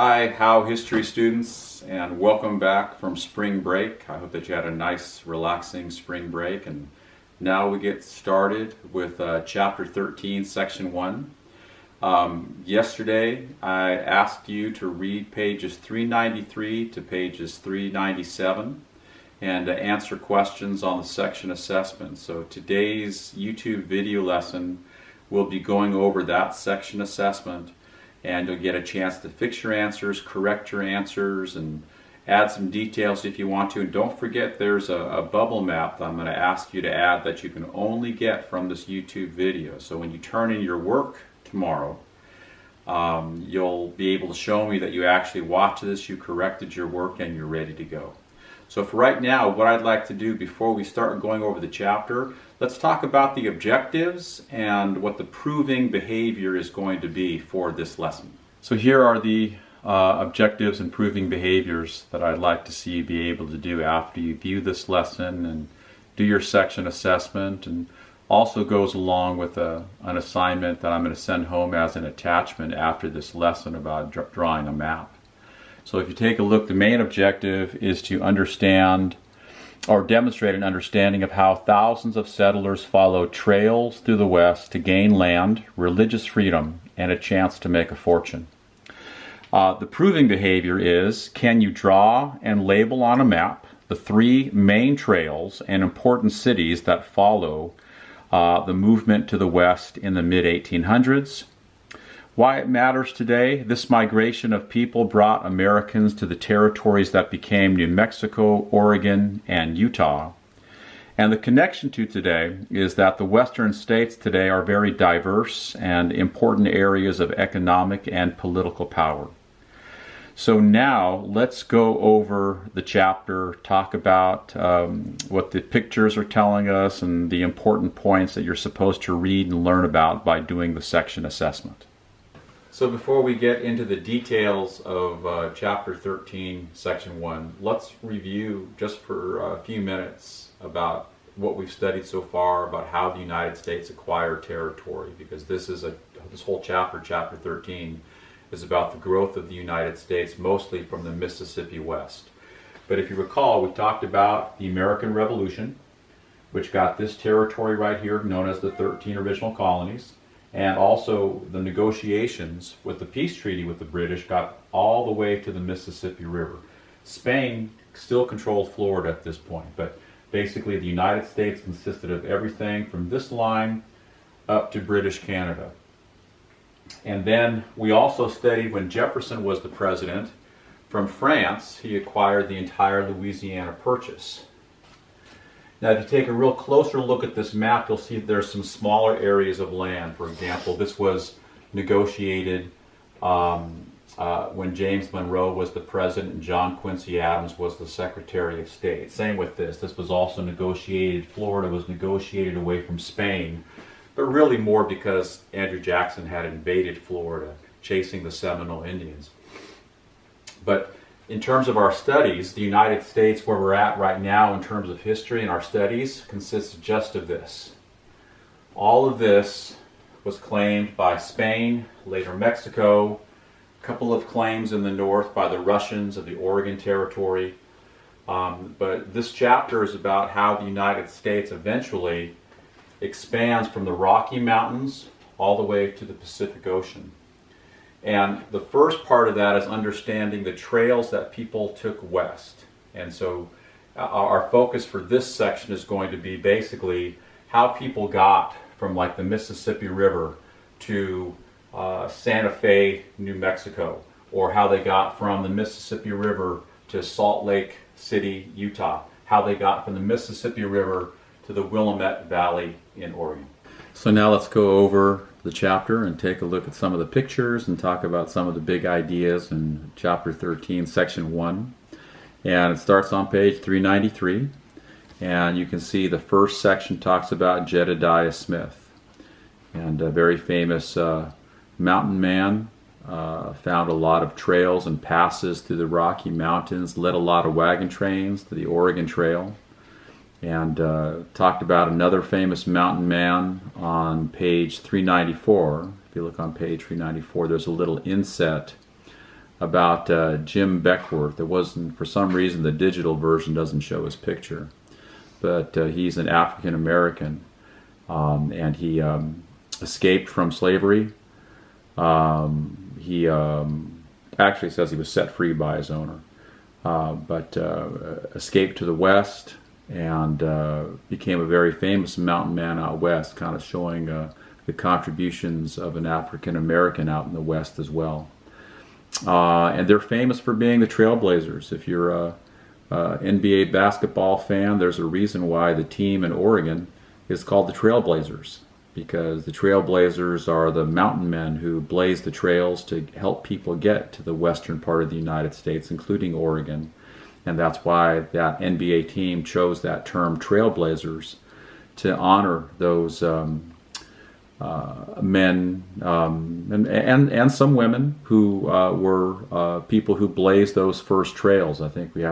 Hi, How History students, and welcome back from spring break. I hope that you had a nice, relaxing spring break. And now we get started with Chapter 13, Section 1. Yesterday, I asked you to read pages 393 to pages 397 and to answer questions on the section assessment. So today's YouTube video lesson will be going over that section assessment, and you'll get a chance to fix your answers, correct your answers, and add some details if you want to. And don't forget, there's a bubble map that I'm going to ask you to add that you can only get from this YouTube video. So when you turn in your work tomorrow, you'll be able to show me that you actually watched this, you corrected your work, and you're ready to go. So for right now, what I'd like to do before we start going over the chapter, let's talk about the objectives and what the proving behavior is going to be for this lesson. So here are the objectives and proving behaviors that I'd like to see you be able to do after you view this lesson and do your section assessment, and also goes along with an assignment that I'm going to send home as an attachment after this lesson about drawing a map. So if you take a look, the main objective is to understand or demonstrate an understanding of how thousands of settlers followed trails through the West to gain land, religious freedom, and a chance to make a fortune. The proving behavior is, can you draw and label on a map the three main trails and important cities that follow the movement to the West in the mid-1800s? Why it matters today: this migration of people brought Americans to the territories that became New Mexico, Oregon, and Utah. And the connection to today is that the western states today are very diverse and important areas of economic and political power. So now let's go over the chapter, talk about what the pictures are telling us and the important points that you're supposed to read and learn about by doing the section assessment. So before we get into the details of Chapter 13, Section 1, let's review just for a few minutes about what we've studied so far about how the United States acquired territory, because this whole chapter, Chapter 13, is about the growth of the United States, mostly from the Mississippi West. But if you recall, we talked about the American Revolution, which got this territory right here, known as the 13 original colonies. And also the negotiations with the peace treaty with the British got all the way to the Mississippi River. Spain still controlled Florida at this point, but basically the United States consisted of everything from this line up to British Canada. And then we also studied when Jefferson was the president, from France he acquired the entire Louisiana Purchase. Now, if you take a real closer look at this map, you'll see there's some smaller areas of land. For example, this was negotiated when James Monroe was the president and John Quincy Adams was the Secretary of State. Same with this. This was also negotiated. Florida was negotiated away from Spain, but really more because Andrew Jackson had invaded Florida, chasing the Seminole Indians. But in terms of our studies, the United States, where we're at right now in terms of history and our studies, consists just of this. All of this was claimed by Spain, later Mexico, a couple of claims in the north by the Russians of the Oregon Territory. But this chapter is about how the United States eventually expands from the Rocky Mountains all the way to the Pacific Ocean. And the first part of that is understanding the trails that people took west. And so our focus for this section is going to be basically how people got from like the Mississippi River to Santa Fe, New Mexico, or how they got from the Mississippi River to Salt Lake City, Utah, how they got from the Mississippi River to the Willamette Valley in Oregon. So now let's go over the chapter and take a look at some of the pictures and talk about some of the big ideas in Chapter 13, Section 1. And it starts on page 393. And you can see the first section talks about Jedediah Smith. And a very famous mountain man, found a lot of trails and passes through the Rocky Mountains, led a lot of wagon trains to the Oregon Trail. And talked about another famous mountain man on page 394. If you look on page 394, there's a little inset about Jim Beckworth. It wasn't, for some reason, the digital version doesn't show his picture, but he's an African American, and he escaped from slavery. He actually says he was set free by his owner, but escaped to the West and became a very famous mountain man out west, kind of showing the contributions of an African American out in the West as well. And they're famous for being the Trailblazers. If you're a NBA basketball fan, there's a reason why the team in Oregon is called the Trailblazers, because the Trailblazers are the mountain men who blaze the trails to help people get to the western part of the United States, including Oregon. And that's why that NBA team chose that term Trailblazers, to honor those men and some women who were people who blazed those first trails. I think we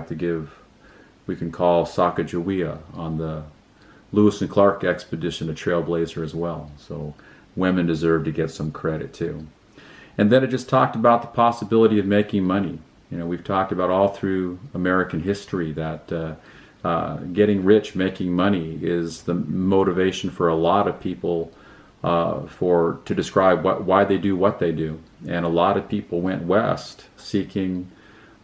can call Sacagawea on the Lewis and Clark expedition a trailblazer as well. So women deserve to get some credit too. And then it just talked about the possibility of making money. You know, we've talked about all through American history that getting rich, making money is the motivation for a lot of people to describe why they do what they do. And a lot of people went west seeking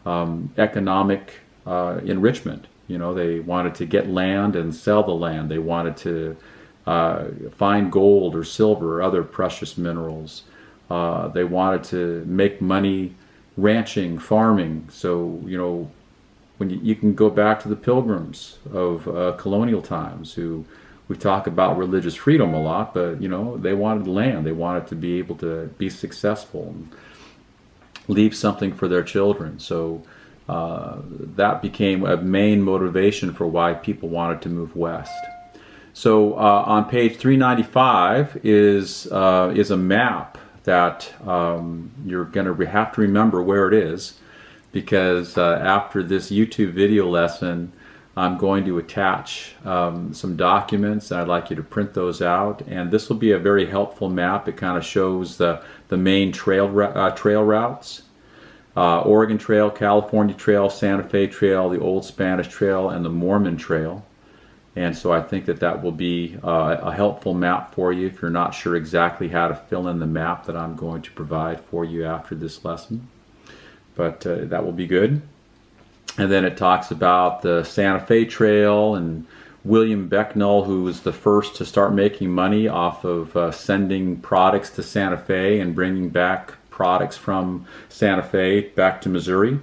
economic enrichment. You know, they wanted to get land and sell the land. They wanted to find gold or silver or other precious minerals. They wanted to make money ranching, farming. So, you know, when you can go back to the Pilgrims of colonial times, who we talk about religious freedom a lot, but, you know, they wanted land. They wanted to be able to be successful and leave something for their children. So that became a main motivation for why people wanted to move west. So on page 395 is a map that you're going to have to remember where it is, because after this YouTube video lesson, I'm going to attach some documents, and I'd like you to print those out. And this will be a very helpful map. It kind of shows the main trail routes. Oregon Trail, California Trail, Santa Fe Trail, the Old Spanish Trail, and the Mormon Trail. And so I think that will be a helpful map for you if you're not sure exactly how to fill in the map that I'm going to provide for you after this lesson. But that will be good. And then it talks about the Santa Fe Trail and William Becknell, who was the first to start making money off of sending products to Santa Fe and bringing back products from Santa Fe back to Missouri.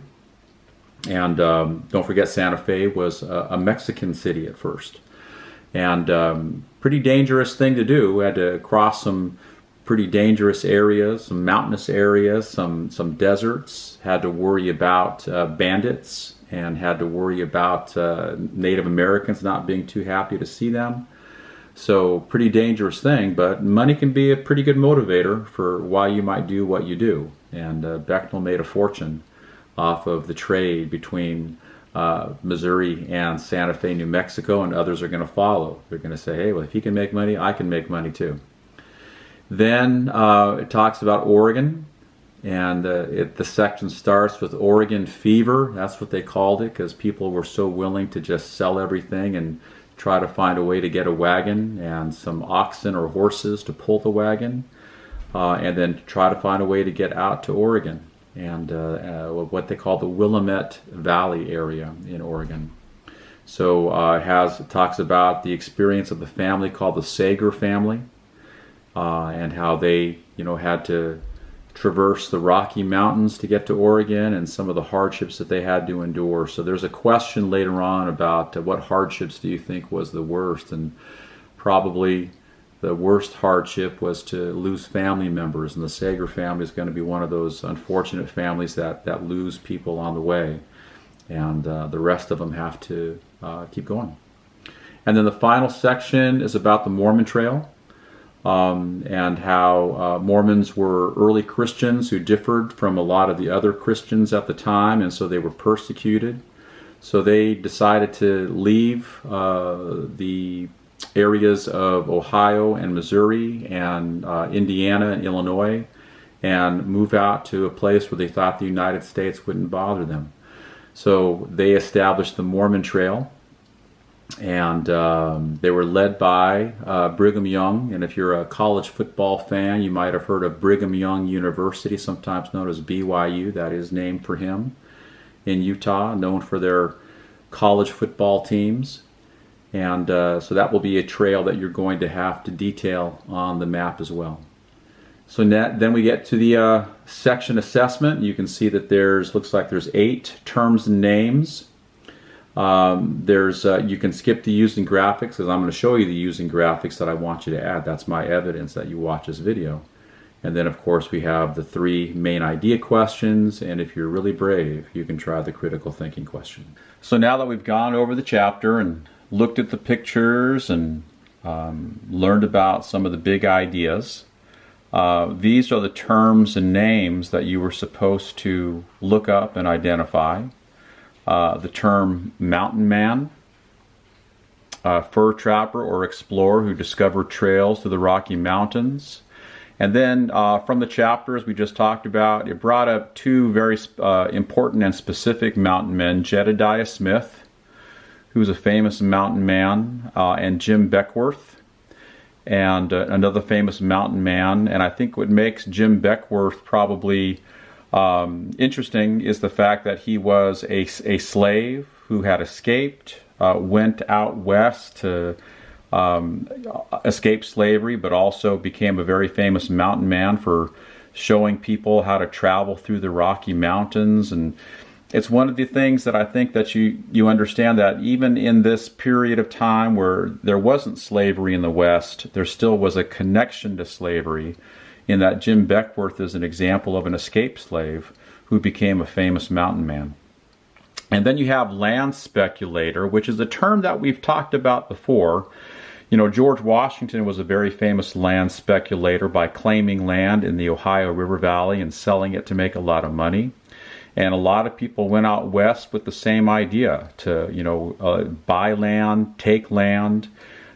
And don't forget, Santa Fe was a Mexican city at first. And pretty dangerous thing to do. We had to cross some pretty dangerous areas, some mountainous areas, some deserts. Had to worry about bandits, and had to worry about Native Americans not being too happy to see them. So pretty dangerous thing, but money can be a pretty good motivator for why you might do what you do. And Becknell made a fortune off of the trade between Missouri and Santa Fe, New Mexico, and others are going to follow. They're going to say, hey, well, if he can make money, I can make money too. Then it talks about Oregon, and the section starts with Oregon fever. That's what they called it, because people were so willing to just sell everything and try to find a way to get a wagon and some oxen or horses to pull the wagon, and then try to find a way to get out to Oregon and what they call the Willamette Valley area in Oregon. So it talks about the experience of the family called the Sager family, and how they, you know, had to traverse the Rocky Mountains to get to Oregon, and some of the hardships that they had to endure. So there's a question later on about what hardships do you think was the worst, and probably the worst hardship was to lose family members, and the Sager family is going to be one of those unfortunate families that lose people on the way, and the rest of them have to keep going. And then the final section is about the Mormon Trail. And how Mormons were early Christians who differed from a lot of the other Christians at the time, and so they were persecuted. So they decided to leave the areas of Ohio and Missouri and Indiana and Illinois, and move out to a place where they thought the United States wouldn't bother them. So they established the Mormon Trail, and they were led by Brigham Young. And if you're a college football fan, you might have heard of Brigham Young University, sometimes known as BYU. That is named for him in Utah, known for their college football teams. And so that will be a trail that you're going to have to detail on the map as well. So then we get to the section assessment. You can see that looks like there's 8 terms and names. You can skip the using graphics, because I'm going to show you the using graphics that I want you to add. That's my evidence that you watch this video. And then of course we have the 3 main idea questions, and if you're really brave, you can try the critical thinking question. So now that we've gone over the chapter and looked at the pictures and learned about some of the big ideas, these are the terms and names that you were supposed to look up and identify. The term mountain man, fur trapper or explorer who discovered trails through the Rocky Mountains. And then from the chapters we just talked about, it brought up 2 very important and specific mountain men, Jedediah Smith, who's a famous mountain man, and Jim Beckworth, and another famous mountain man. And I think what makes Jim Beckworth probably interesting is the fact that he was a slave who had escaped, went out west to escape slavery, but also became a very famous mountain man for showing people how to travel through the Rocky Mountains. And it's one of the things that I think that you understand, that even in this period of time where there wasn't slavery in the West, there still was a connection to slavery, in that Jim Beckworth is an example of an escaped slave who became a famous mountain man. And then you have land speculator, which is a term that we've talked about before. You know, George Washington was a very famous land speculator by claiming land in the Ohio River Valley and selling it to make a lot of money. And a lot of people went out west with the same idea, to buy land, take land,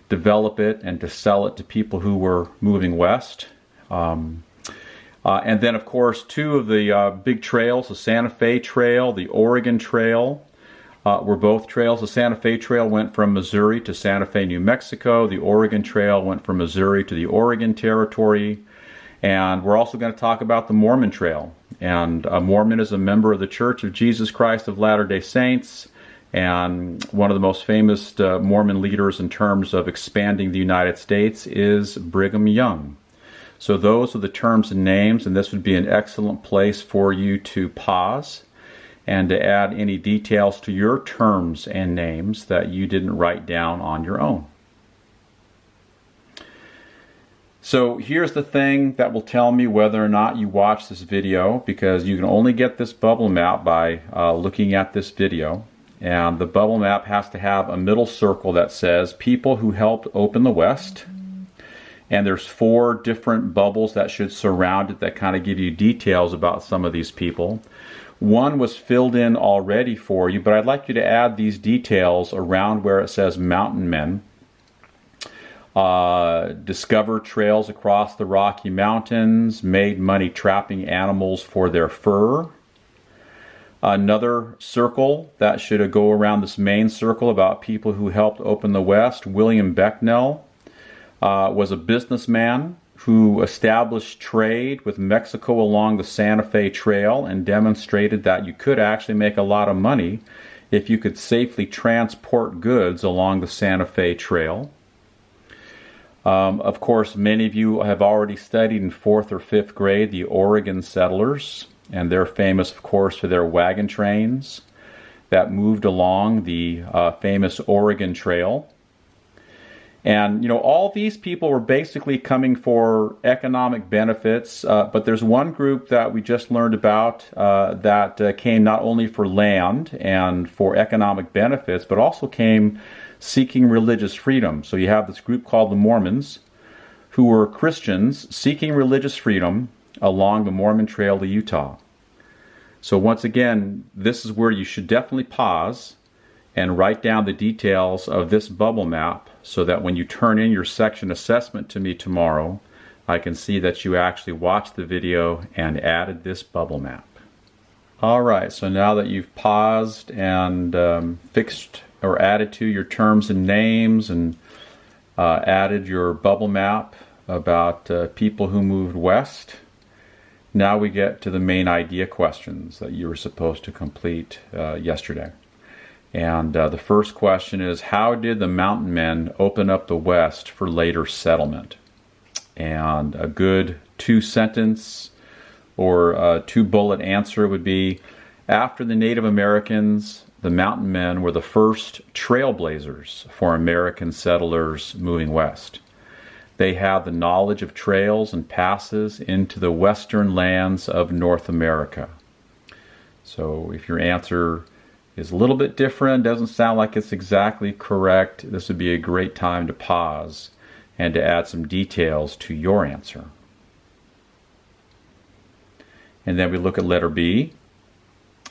develop it, and to sell it to people who were moving west. And then, of course, 2 of the big trails, the Santa Fe Trail, the Oregon Trail, were both trails. The Santa Fe Trail went from Missouri to Santa Fe, New Mexico. The Oregon Trail went from Missouri to the Oregon Territory. And we're also going to talk about the Mormon Trail. And a Mormon is a member of the Church of Jesus Christ of Latter-day Saints, and one of the most famous Mormon leaders in terms of expanding the United States is Brigham Young. So those are the terms and names, and this would be an excellent place for you to pause and to add any details to your terms and names that you didn't write down on your own. So here's the thing that will tell me whether or not you watch this video, because you can only get this bubble map by looking at this video. And the bubble map has to have a middle circle that says people who helped open the West. And there's 4 different bubbles that should surround it that kind of give you details about some of these people. One was filled in already for you, but I'd like you to add these details around where it says mountain men. Discovered trails across the Rocky Mountains, made money trapping animals for their fur. Another circle that should go around this main circle about people who helped open the West. William Becknell was a businessman who established trade with Mexico along the Santa Fe Trail and demonstrated that you could actually make a lot of money if you could safely transport goods along the Santa Fe Trail. Of course, many of you have already studied in 4th or 5th grade the Oregon settlers, and they're famous, of course, for their wagon trains that moved along the famous Oregon Trail. And, all these people were basically coming for economic benefits, but there's one group that we just learned about that came not only for land and for economic benefits, but also came seeking religious freedom. So you have this group called the Mormons, who were Christians seeking religious freedom along the Mormon Trail to Utah. So once again, this is where you should definitely pause and write down the details of this bubble map, so that when you turn in your section assessment to me tomorrow, I can see that you actually watched the video and added this bubble map. Alright, so now that you've paused and fixed or added to your terms and names and added your bubble map about people who moved west, now we get to the main idea questions that you were supposed to complete yesterday. And the first question is, how did the mountain men open up the West for later settlement? And a good two-sentence or two-bullet answer would be, after the Native Americans, the mountain men were the first trailblazers for American settlers moving west. They had the knowledge of trails and passes into the western lands of North America. So if your answer is a little bit different, doesn't sound like it's exactly correct, this would be a great time to pause and to add some details to your answer. And then we look at letter B,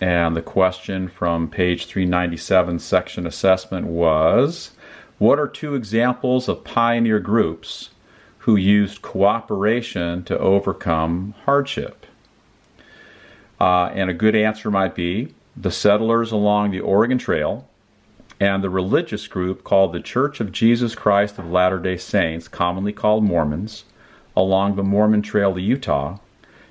and the question from page 397 section assessment was, what are two examples of pioneer groups who used cooperation to overcome hardship? And a good answer might be the settlers along the Oregon Trail and the religious group called the Church of Jesus Christ of Latter-day Saints, commonly called Mormons, along the Mormon Trail to Utah,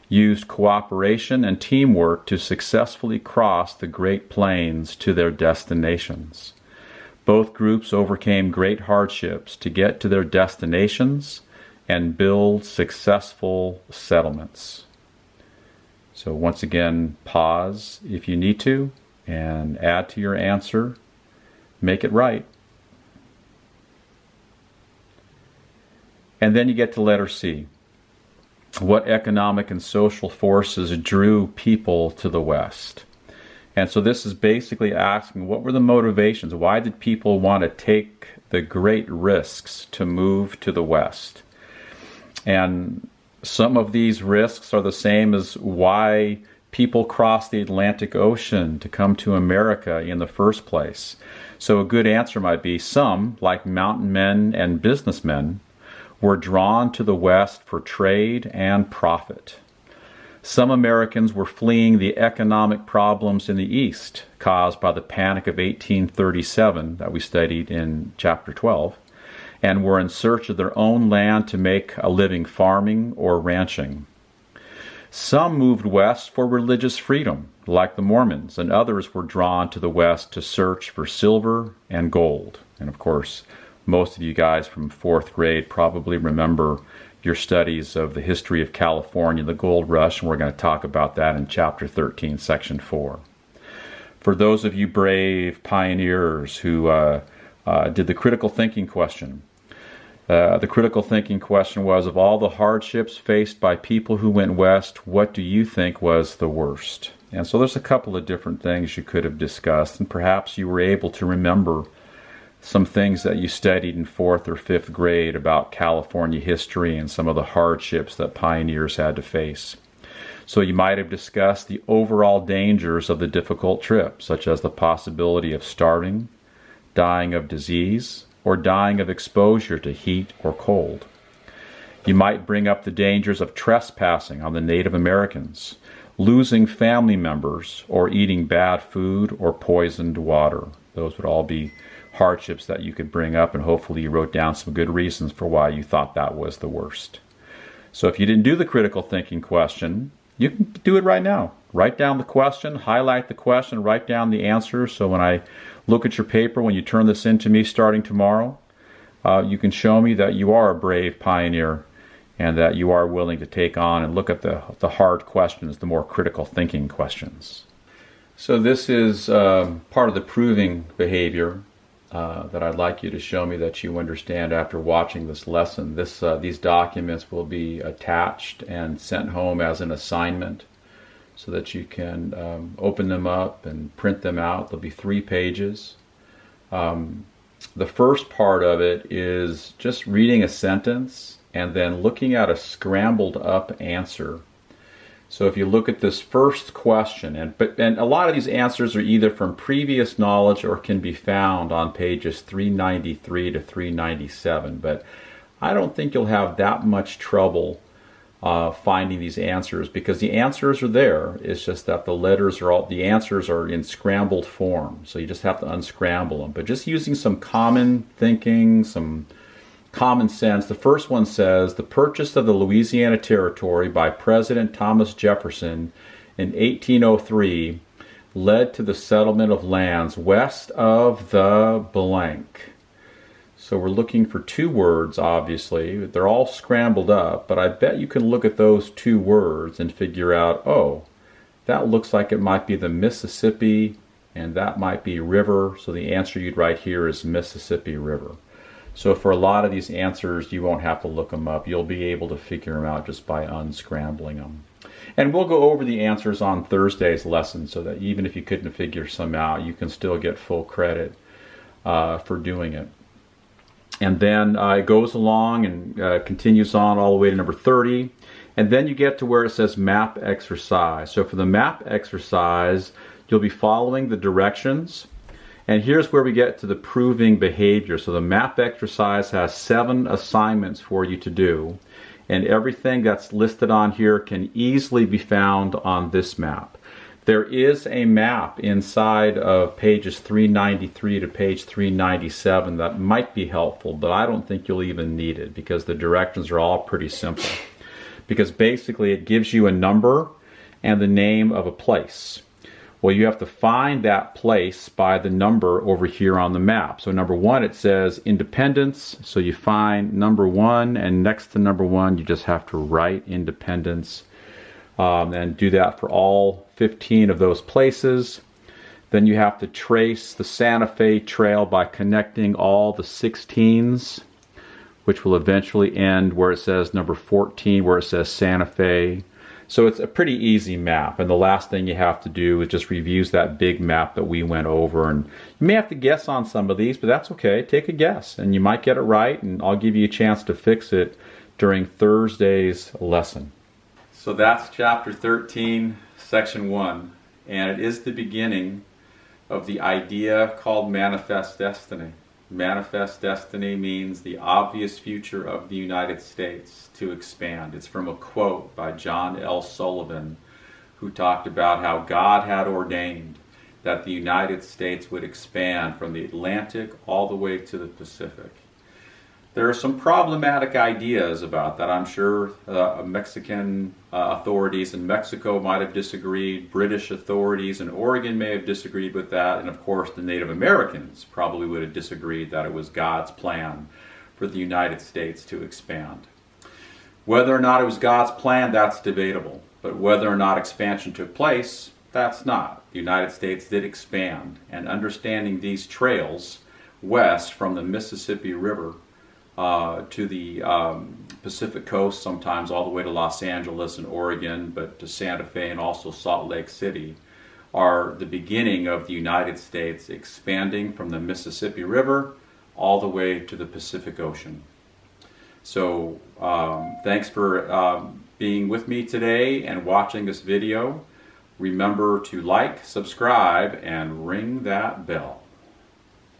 used cooperation and teamwork to successfully cross the Great Plains to their destinations. Both groups overcame great hardships to get to their destinations and build successful settlements. So once again, pause if you need to and add to your answer. Make it right. And then you get to letter C. What economic and social forces drew people to the West? And so this is basically asking, what were the motivations? Why did people want to take the great risks to move to the West? And some of these risks are the same as why people crossed the Atlantic Ocean to come to America in the first place. So a good answer might be some, like mountain men and businessmen, were drawn to the West for trade and profit. Some Americans were fleeing the economic problems in the East caused by the Panic of 1837 that we studied in Chapter 12, and were in search of their own land to make a living farming or ranching. Some moved west for religious freedom, like the Mormons, and others were drawn to the West to search for silver and gold. And of course, most of you guys from 4th grade probably remember your studies of the history of California, the gold rush, and we're going to talk about that in Chapter 13, Section 4. For those of you brave pioneers who did the critical thinking question, the critical thinking question was, of all the hardships faced by people who went west, what do you think was the worst? And so there's a couple of different things you could have discussed, and perhaps you were able to remember some things that you studied in 4th or 5th grade about California history and some of the hardships that pioneers had to face. So you might have discussed the overall dangers of the difficult trip, such as the possibility of starving, dying of disease, or dying of exposure to heat or cold. You might bring up the dangers of trespassing on the Native Americans, losing family members, or eating bad food or poisoned water. Those would all be hardships that you could bring up, and hopefully you wrote down some good reasons for why you thought that was the worst. So if you didn't do the critical thinking question, you can do it right now. Write down the question, highlight the question, write down the answer, so when I look at your paper, when you turn this in to me starting tomorrow, you can show me that you are a brave pioneer and that you are willing to take on and look at the hard questions, the more critical thinking questions. So this is part of the proving behavior that I'd like you to show me that you understand after watching this lesson. These documents will be attached and sent home as an assignment so that you can open them up and print them out. There'll be 3 pages. The first part of it is just reading a sentence and then looking at a scrambled up answer. So if you look at this first question, and a lot of these answers are either from previous knowledge or can be found on pages 393 to 397, but I don't think you'll have that much trouble finding these answers, because the answers are there. It's just that the answers are in scrambled form, so you just have to unscramble them. But just using some common thinking, some common sense. The first one says, the purchase of the Louisiana Territory by President Thomas Jefferson in 1803 led to the settlement of lands west of the blank. So we're looking for two words, obviously. They're all scrambled up, but I bet you can look at those two words and figure out, oh, that looks like it might be the Mississippi, and that might be river, so the answer you'd write here is Mississippi River. So for a lot of these answers, you won't have to look them up. You'll be able to figure them out just by unscrambling them. And we'll go over the answers on Thursday's lesson, so that even if you couldn't figure some out, you can still get full credit for doing it. And then it goes along and continues on all the way to number 30. And then you get to where it says map exercise. So for the map exercise, you'll be following the directions. And here's where we get to the proving behavior. So the map exercise has 7 assignments for you to do. And everything that's listed on here can easily be found on this map. There is a map inside of pages 393 to page 397 that might be helpful, but I don't think you'll even need it, because the directions are all pretty simple. Because basically it gives you a number and the name of a place. Well, you have to find that place by the number over here on the map. So number 1, it says Independence. So you find number 1, and next to number 1, you just have to write Independence. And do that for all 15 of those places. Then you have to trace the Santa Fe Trail by connecting all the 16s, which will eventually end where it says number 14, where it says Santa Fe. So it's a pretty easy map. And the last thing you have to do is just review that big map that we went over. And you may have to guess on some of these, but that's okay. Take a guess, and you might get it right, and I'll give you a chance to fix it during Thursday's lesson. So that's chapter 13, section 1, and it is the beginning of the idea called manifest destiny. Manifest destiny means the obvious future of the United States to expand. It's from a quote by John L. Sullivan, who talked about how God had ordained that the United States would expand from the Atlantic all the way to the Pacific. There are some problematic ideas about that. I'm sure Mexican authorities in Mexico might have disagreed. British authorities in Oregon may have disagreed with that. And of course, the Native Americans probably would have disagreed that it was God's plan for the United States to expand. Whether or not it was God's plan, that's debatable. But whether or not expansion took place, that's not. The United States did expand. And understanding these trails west from the Mississippi River to the Pacific coast, sometimes all the way to Los Angeles and Oregon, but to Santa Fe and also Salt Lake City, are the beginning of the United States expanding from the Mississippi River all the way to the Pacific Ocean. So thanks for being with me today and watching this video. Remember to like, subscribe, and ring that bell.